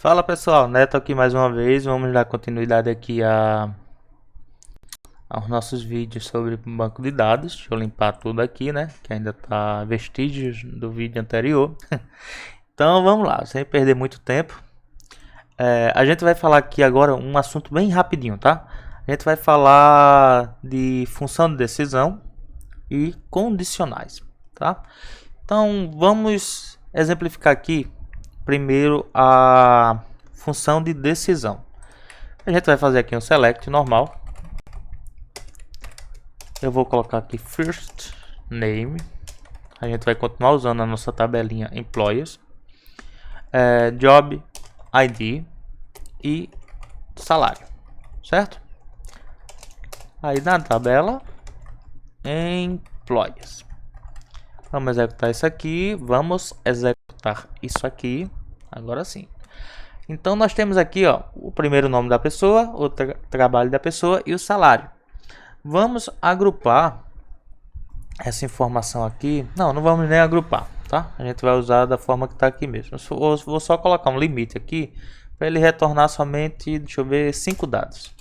Fala pessoal, Neto aqui mais uma vez. Vamos dar continuidade aqui aos nossos vídeos sobre banco de dados. Deixa eu limpar tudo aqui, né? Que ainda tá vestígios do vídeo anterior. Então vamos lá, sem perder muito tempo. A gente vai falar aqui agora um assunto bem rapidinho, tá? A gente vai falar de função de decisão e condicionais, tá? Então vamos exemplificar aqui primeiro a função de decisão. A gente vai fazer aqui um select normal. Eu vou colocar aqui first name. A gente vai continuar usando a nossa tabelinha employers, job ID e salário, certo? Aí na tabela employers, vamos executar isso aqui, vamos executar isso aqui. Agora sim. Então nós temos aqui, ó, o primeiro nome da pessoa, o trabalho da pessoa e o salário. Vamos agrupar essa informação aqui. Não vamos nem agrupar, tá? A gente vai usar da forma que está aqui mesmo. Vou só colocar um limite aqui para ele retornar somente, deixa eu ver, 5 dados.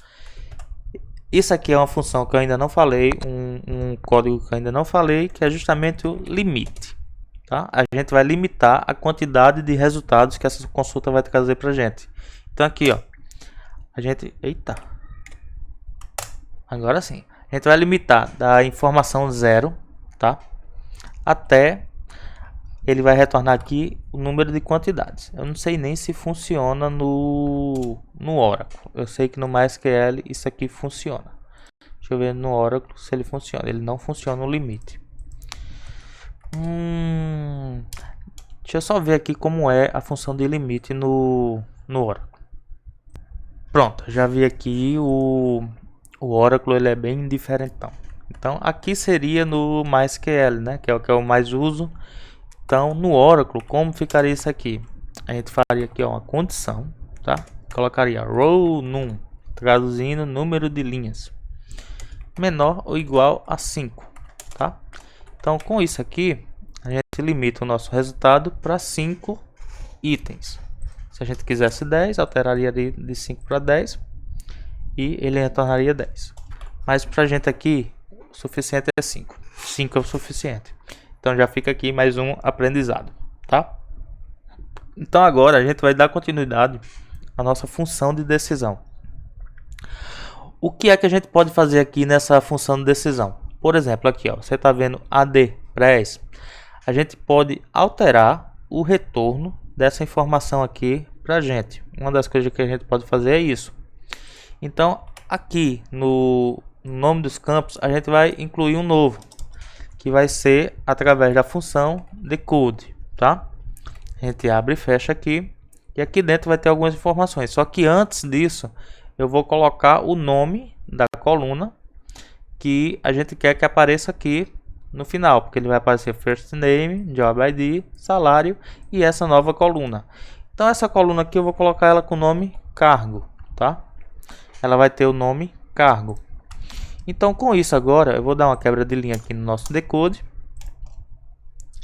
Isso aqui é uma função que eu ainda não falei, um código que eu ainda não falei, que é justamente o limite. Tá? A gente vai limitar a quantidade de resultados que essa consulta vai trazer para a gente. Então aqui, ó, a gente, agora sim, a gente vai limitar da informação 0, tá? Até ele vai retornar aqui o número de quantidades. Eu não sei nem se funciona no Oracle. Eu sei que no MySQL isso aqui funciona. Deixa eu ver no Oracle se ele funciona. Ele não funciona no limite. Deixa eu só ver aqui como é a função de limite no Oracle. Pronto, já vi aqui o Oracle, ele é bem diferentão. Então aqui seria no MySQL, né, que é o que eu mais uso. Então no Oracle, como ficaria isso aqui? A gente faria aqui, ó, uma condição, tá? Colocaria row num, traduzindo número de linhas, menor ou igual a 5, tá? Então com isso aqui a gente limita o nosso resultado para 5 itens. Se a gente quisesse 10, alteraria de 5 para 10 e ele retornaria 10. Mas para a gente aqui o suficiente é 5. 5 é o suficiente. Então já fica aqui mais um aprendizado, tá? Então agora a gente vai dar continuidade à nossa função de decisão. O que é que a gente pode fazer aqui nessa função de decisão? Por exemplo, aqui, ó, você está vendo AD press. A gente pode alterar o retorno dessa informação aqui para a gente. Uma das coisas que a gente pode fazer é isso. Então, aqui no nome dos campos, a gente vai incluir um novo, que vai ser através da função decode, tá? A gente abre e fecha aqui, e aqui dentro vai ter algumas informações. Só que antes disso, eu vou colocar o nome da coluna que a gente quer que apareça aqui no final, porque ele vai aparecer first name, job ID, salário e essa nova coluna. Então essa coluna aqui eu vou colocar ela com o nome cargo, tá? Ela vai ter o nome cargo. Então com isso agora eu vou dar uma quebra de linha aqui no nosso decode.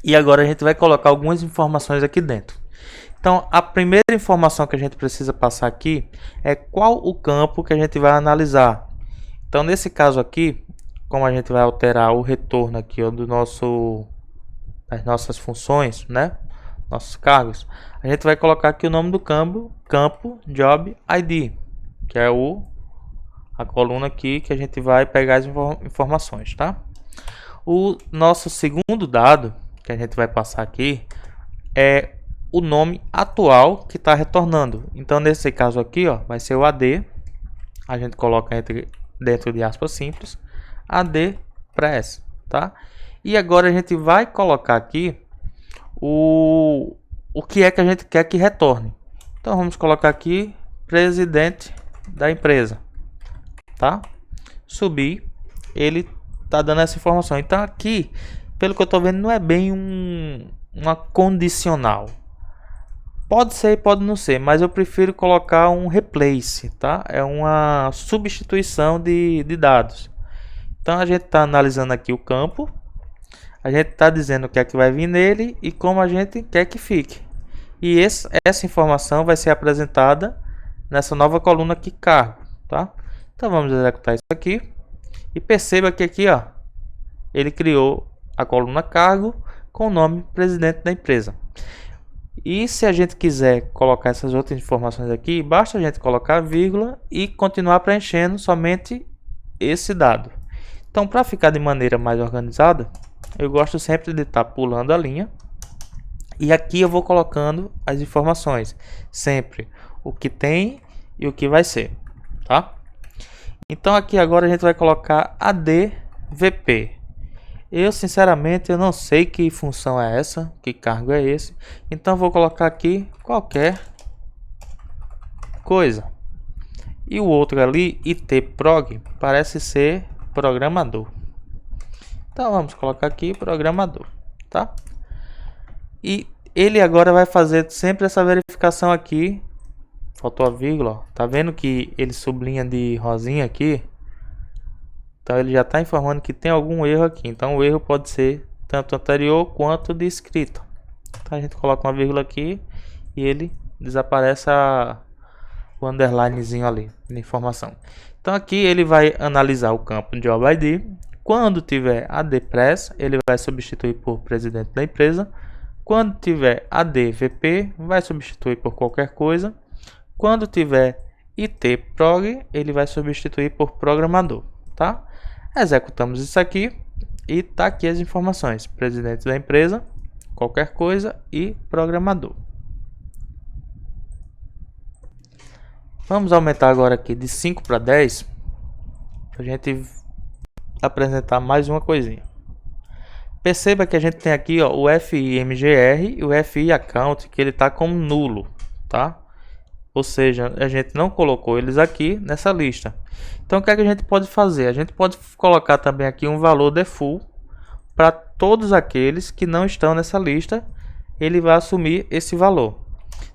E agora a gente vai colocar algumas informações aqui dentro. Então a primeira informação que a gente precisa passar aqui é qual o campo que a gente vai analisar. Então nesse caso aqui, como a gente vai alterar o retorno aqui, ó, das nossas funções, né, nossos cargos, a gente vai colocar aqui o nome do campo job ID, que é a coluna aqui que a gente vai pegar as informações, tá? O nosso segundo dado que a gente vai passar aqui é o nome atual que está retornando. Então nesse caso aqui, ó, vai ser o AD, a gente coloca dentro de aspas simples, AD press, tá? E agora a gente vai colocar aqui o que é que a gente quer que retorne. Então vamos colocar aqui presidente da empresa, tá? Subir, ele tá dando essa informação. Então aqui, pelo que eu tô vendo, não é bem uma condicional. Pode ser e pode não ser, mas eu prefiro colocar um replace, tá? É uma substituição de dados. Então a gente está analisando aqui o campo, a gente está dizendo o que é que vai vir nele e como a gente quer que fique. E essa informação vai ser apresentada nessa nova coluna aqui, cargo, tá? Então vamos executar isso aqui. E perceba que aqui, ó, ele criou a coluna cargo com o nome presidente da empresa. E se a gente quiser colocar essas outras informações aqui, basta a gente colocar vírgula e continuar preenchendo somente esse dado. Então, para ficar de maneira mais organizada, eu gosto sempre de estar pulando a linha. E aqui eu vou colocando as informações, sempre o que tem e o que vai ser, tá? Então aqui agora a gente vai colocar ADVP. Eu sinceramente eu não sei que função é essa, que cargo é esse. Então vou colocar aqui qualquer coisa. E o outro ali, ITprog, parece ser programador. Então vamos colocar aqui programador, tá? E ele agora vai fazer sempre essa verificação aqui. Faltou a vírgula, ó. Tá vendo que ele sublinha de rosinha aqui? Então ele já está informando que tem algum erro aqui. Então o erro pode ser tanto anterior quanto de escrita. Então a gente coloca uma vírgula aqui e ele desaparece o underlinezinho ali de informação. Então aqui ele vai analisar o campo Job ID. Quando tiver ADPress, ele vai substituir por presidente da empresa. Quando tiver ADVP, vai substituir por qualquer coisa. Quando tiver ITprog, ele vai substituir por programador, tá? Executamos isso aqui e tá aqui as informações: presidente da empresa, qualquer coisa e programador. Vamos aumentar agora aqui de 5 para 10 para a gente apresentar mais uma coisinha. Perceba que a gente tem aqui, ó, o FIMGR e o FI Account, que ele está como nulo, tá? Ou seja, a gente não colocou eles aqui nessa lista. Então o que é que a gente pode fazer? A gente pode colocar também aqui um valor default para todos aqueles que não estão nessa lista. Ele vai assumir esse valor.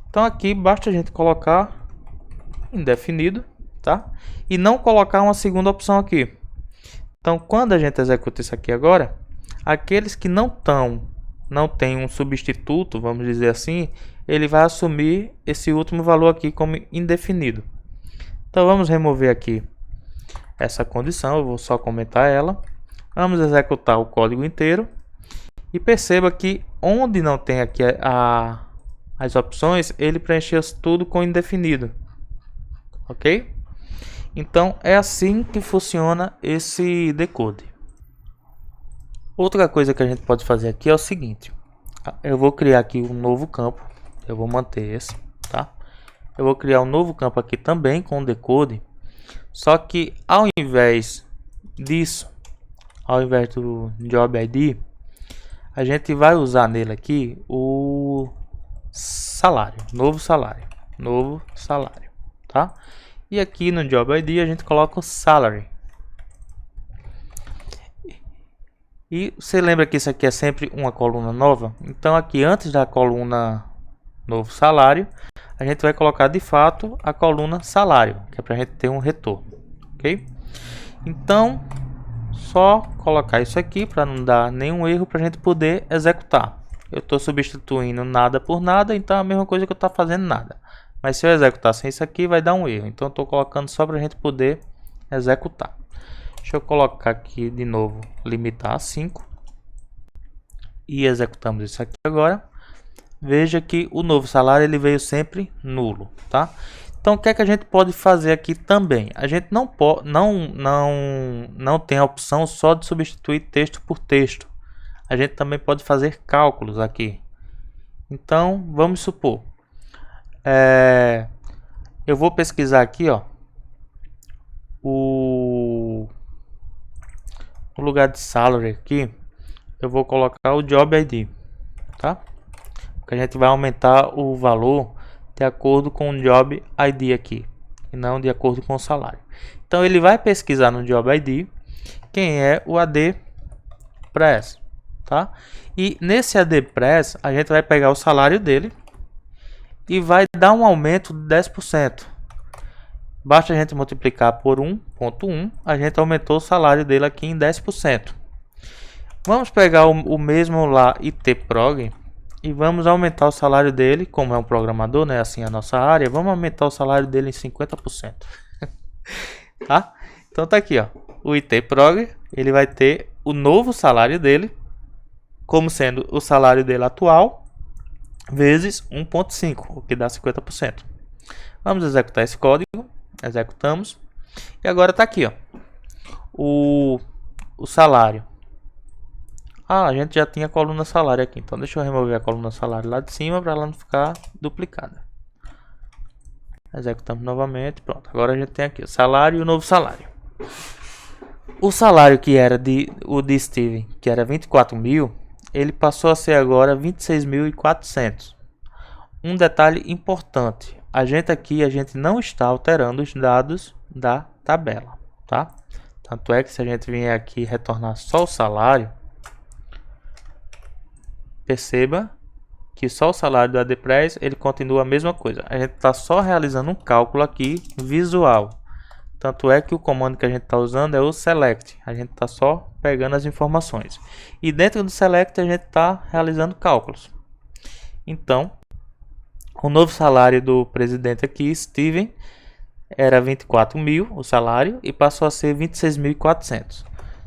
Então aqui basta a gente colocar indefinido, tá? E não colocar uma segunda opção aqui. Então quando a gente executa isso aqui agora, aqueles que não tem um substituto, vamos dizer assim, ele vai assumir esse último valor aqui como indefinido. Então vamos remover aqui essa condição, eu vou só comentar ela. Vamos executar o código inteiro e perceba que onde não tem aqui as opções, ele preencheu tudo com indefinido, ok? Então é assim que funciona esse decode. Outra coisa que a gente pode fazer aqui é o seguinte: eu vou criar aqui um novo campo, eu vou manter esse, tá? Eu vou criar um novo campo aqui também com decode, só que ao invés disso, ao invés do Job ID, a gente vai usar nele aqui o salário, novo salário, tá? E aqui no Job ID a gente coloca o salary. E você lembra que isso aqui é sempre uma coluna nova? Então aqui antes da coluna novo salário, a gente vai colocar de fato a coluna salário, que é para a gente ter um retorno, ok? Então só colocar isso aqui para não dar nenhum erro, para a gente poder executar. Eu estou substituindo nada por nada, então é a mesma coisa que eu estou fazendo nada. Mas se eu executar sem isso aqui, vai dar um erro. Então eu estou colocando só para a gente poder executar. Deixa eu colocar aqui de novo, limitar a 5. E executamos isso aqui agora. Veja que o novo salário ele veio sempre nulo, tá? Então o que é que a gente pode fazer aqui também? A gente não tem a opção só de substituir texto por texto. A gente também pode fazer cálculos aqui. Então vamos supor, eu vou pesquisar aqui, ó, no lugar de salary aqui, eu vou colocar o Job ID, tá? Porque a gente vai aumentar o valor de acordo com o Job ID aqui, e não de acordo com o salário. Então ele vai pesquisar no Job ID quem é o ADPress, tá? E nesse ADPress a gente vai pegar o salário dele e vai dar um aumento de 10%. Basta a gente multiplicar por 1.1, a gente aumentou o salário dele aqui em 10%. Vamos pegar o mesmo lá ITprog e vamos aumentar o salário dele, como é um programador, né, assim a nossa área, vamos aumentar o salário dele em 50%. Tá? Então tá aqui, ó. O ITprog, ele vai ter o novo salário dele como sendo o salário dele atual vezes 1.5, o que dá 50%. Vamos executar esse código, executamos. E agora tá aqui, ó. O salário. A gente já tinha a coluna salário aqui, então deixa eu remover a coluna salário lá de cima para ela não ficar duplicada. Executamos novamente, pronto. Agora a gente tem aqui o salário e o novo salário. O salário que era o de Steven, que era 24 mil, ele passou a ser agora 26.400. Um detalhe importante, a gente não está alterando os dados da tabela, tá? Tanto é que se a gente vier aqui retornar só o salário, perceba que só o salário do ADPress ele continua a mesma coisa. A gente está só realizando um cálculo aqui visual. Tanto é que o comando que a gente está usando é o select. A gente está só pegando as informações. E dentro do select a gente está realizando cálculos. Então, o novo salário do presidente aqui, Steven, era 24 mil o salário e passou a ser 26.400.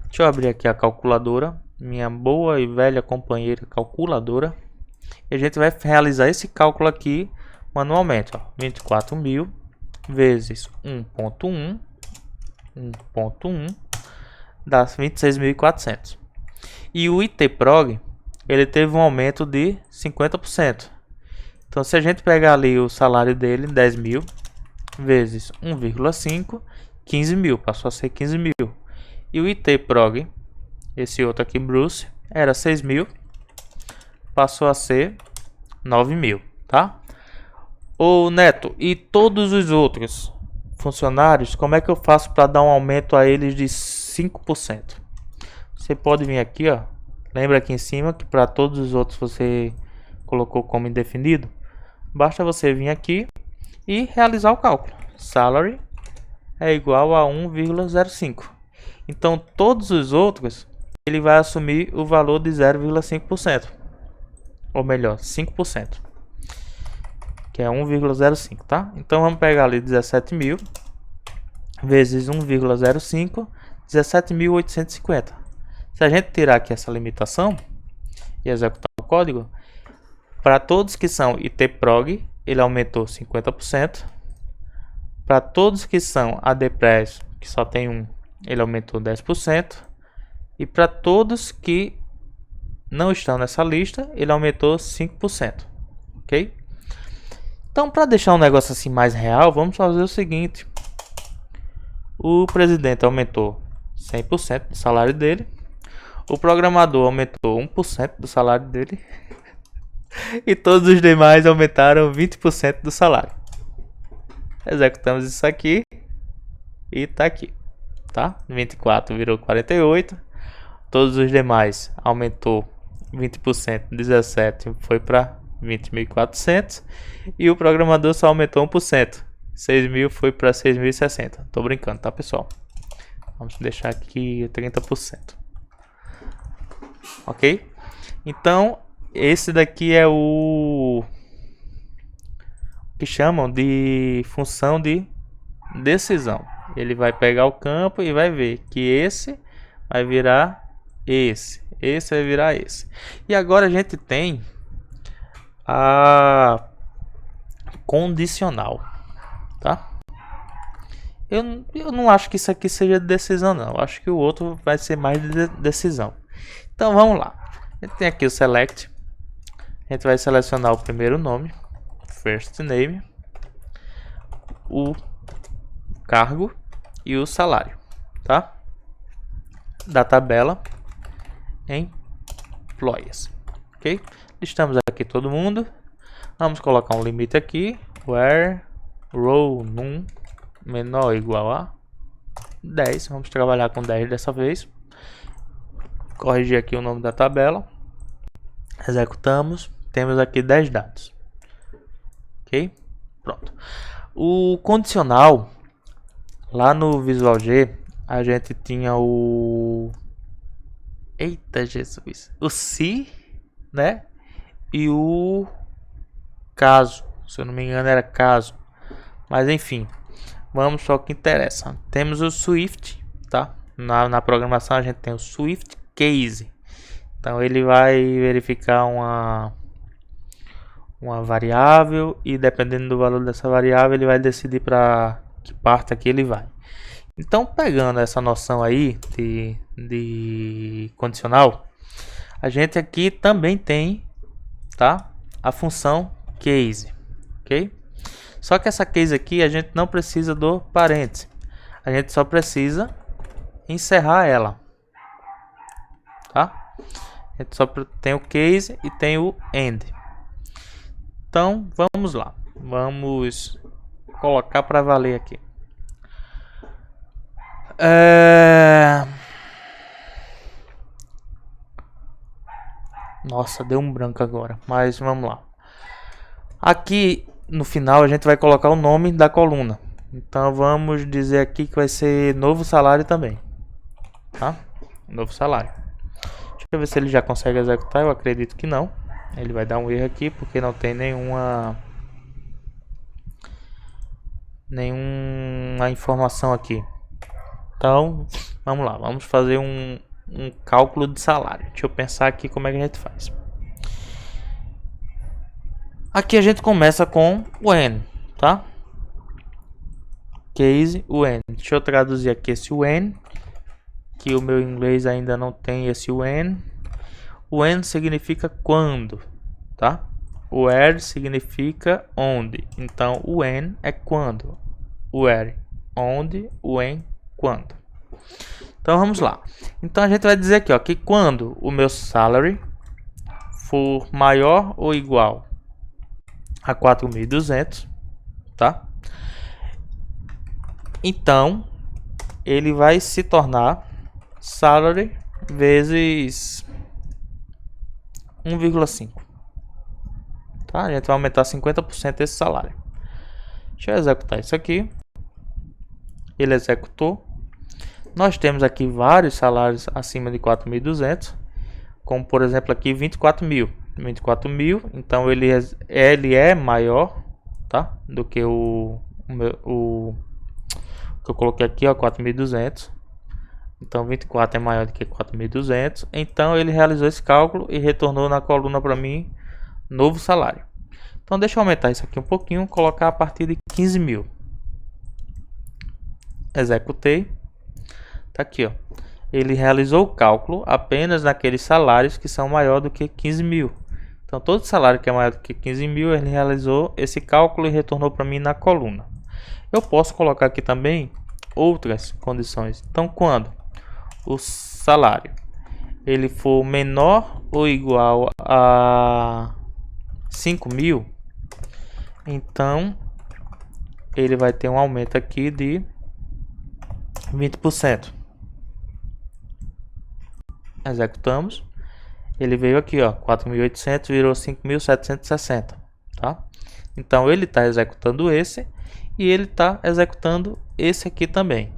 Deixa eu abrir aqui a calculadora, minha boa e velha companheira calculadora. E a gente vai realizar esse cálculo aqui manualmente. 24 mil vezes 1.1 dá 26.400. E o ITprog, ele teve um aumento de 50%. Então, se a gente pegar ali o salário dele, 10 mil, vezes 1,5, 15 mil, passou a ser 15 mil. E o ITprog, esse outro aqui, Bruce, era 6 mil, passou a ser 9 mil, tá? Ô Neto, e todos os outros funcionários, como é que eu faço para dar um aumento a eles de 5%? Você pode vir aqui, ó. Lembra aqui em cima que para todos os outros você colocou como indefinido? Basta você vir aqui e realizar o cálculo. Salary é igual a 1,05. Então todos os outros ele vai assumir o valor de 0,5%. Ou melhor, 5%. Que é 1,05, tá? Então vamos pegar ali 17 mil vezes 1,05, 17.850. Se a gente tirar aqui essa limitação e executar o código, para todos que são ITprog, ele aumentou 50%. Para todos que são ADPress, que só tem um, ele aumentou 10%. E para todos que não estão nessa lista, ele aumentou 5%. Ok? Então, para deixar um negócio assim mais real, vamos fazer o seguinte. O presidente aumentou 100% do salário dele. O programador aumentou 1% do salário dele. E todos os demais aumentaram 20% do salário. Executamos isso aqui. E tá aqui. Tá? 24 virou 48. Todos os demais aumentou 20%. 17 foi para 20.400. E o programador só aumentou 1%. 6.000 foi para 6.060. Tô brincando, tá, pessoal? Vamos deixar aqui 30%. Ok? Então, esse daqui é o que chamam de função de decisão. Ele vai pegar o campo e vai ver que esse vai virar esse vai virar esse. E agora a gente tem a condicional, tá? Eu não acho que isso aqui seja de decisão, não. Eu acho que o outro vai ser mais de decisão. Então vamos lá. A gente tem aqui o select. A gente vai selecionar o primeiro nome, first name, o cargo e o salário, tá? Da tabela employees, ok? Listamos aqui todo mundo. Vamos colocar um limite aqui, where row num menor ou igual a 10. Vamos trabalhar com 10 dessa vez. Corrigir aqui o nome da tabela. Executamos. Temos aqui 10 dados. Ok? Pronto. O condicional, lá no Visual G, a gente tinha o... Eita Jesus! O se, né? e o caso. Se eu não me engano era caso. Mas enfim, vamos só ao que interessa. Temos o Swift, tá? Na programação a gente tem o Swift Case. Então ele vai verificar uma variável e dependendo do valor dessa variável ele vai decidir para que parte aqui ele vai. Então pegando essa noção aí de condicional, a gente aqui também tem, tá, a função case, ok? Só que essa case aqui a gente não precisa do parênteses, a gente só precisa encerrar ela, tá? A gente só tem o case e tem o end. Então vamos lá, vamos colocar para valer aqui. Nossa, deu um branco agora, mas vamos lá. Aqui no final a gente vai colocar o nome da coluna. Então vamos dizer aqui que vai ser novo salário também, tá? Novo salário. Deixa eu ver se ele já consegue executar. Eu acredito que não. Ele vai dar um erro aqui porque não tem nenhuma informação aqui. Então vamos lá, vamos fazer um cálculo de salário. Deixa eu pensar aqui como é que a gente faz. Aqui a gente começa com when, tá? Case when. Deixa eu traduzir aqui esse when, que o meu inglês ainda não tem esse when. When significa quando, tá? Where significa onde. Então when é quando. Where, onde, when, quando. Então vamos lá. Então a gente vai dizer aqui, ó, que quando o meu salary for maior ou igual a 4.200, tá? Então ele vai se tornar salary vezes 1,5, tá? A gente vai aumentar 50% esse salário. Deixa eu executar isso aqui. Ele executou. Nós temos aqui vários salários acima de 4.200, como por exemplo aqui 24.000. 24.000, então ele é maior, tá? Do que o que eu coloquei aqui, ó, 4.200. Então 24 é maior do que 4.200. Então ele realizou esse cálculo e retornou na coluna para mim novo salário. Então deixa eu aumentar isso aqui um pouquinho, colocar a partir de 15.000. Executei. Tá aqui, ó. Ele realizou o cálculo apenas naqueles salários que são maior do que 15.000. Então todo salário que é maior do que 15.000, ele realizou esse cálculo e retornou para mim na coluna. Eu posso colocar aqui também outras condições. Então quando o salário ele for menor ou igual a 5.000, então ele vai ter um aumento aqui de 20%. Executamos. Ele veio aqui, ó, 4.800 virou 5.760, tá? Então ele está executando esse e ele está executando esse aqui também.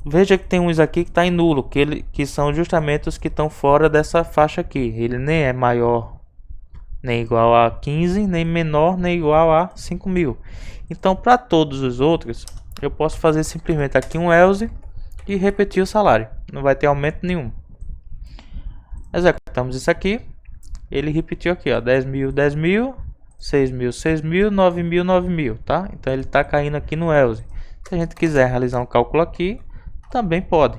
Veja que tem uns aqui que está em nulo, que são justamente os que estão fora dessa faixa aqui. Ele nem é maior nem igual a 15, nem menor nem igual a 5.000. Então para todos os outros eu posso fazer simplesmente aqui um else e repetir o salário. Não vai ter aumento nenhum. Executamos isso aqui. Ele repetiu aqui, ó, 10.000, 10.000, 6.000, 6.000, 9.000, 9.000, tá? Então ele está caindo aqui no else. Se a gente quiser realizar um cálculo aqui, também pode.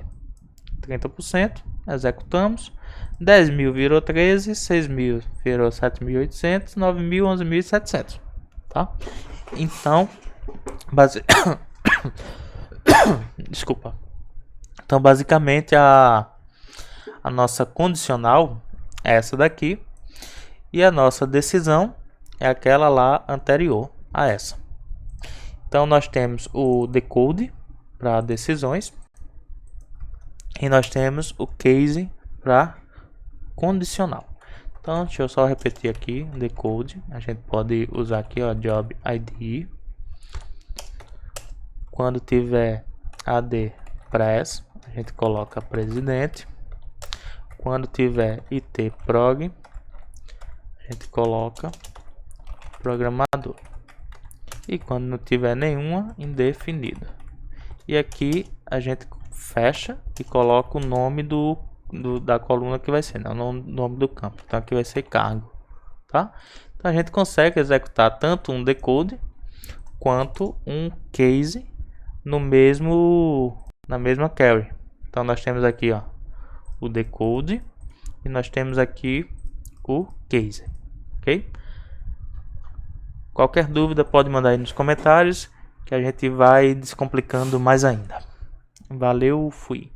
30%, executamos. 10.000 virou 13, 6.000 virou 7.800, 9.000, 11.700, tá? Então, desculpa. Então, basicamente, a nossa condicional é essa daqui. E a nossa decisão é aquela lá anterior a essa. Então, nós temos o decode para decisões. E nós temos o case para condicional. Então, deixa eu só repetir aqui. Decode. A gente pode usar aqui, ó, job ID. Quando tiver AD press, a gente coloca presidente. Quando tiver itprog, a gente coloca programador. E quando não tiver nenhuma, indefinido. E aqui a gente fecha e coloca o nome da coluna que vai ser, né? O nome do campo. Então aqui vai ser cargo, tá? Então a gente consegue executar tanto um decode quanto um case na mesma query. Então nós temos aqui, ó, o decode e nós temos aqui o case, ok? Qualquer dúvida pode mandar aí nos comentários que a gente vai descomplicando mais ainda. Valeu, fui.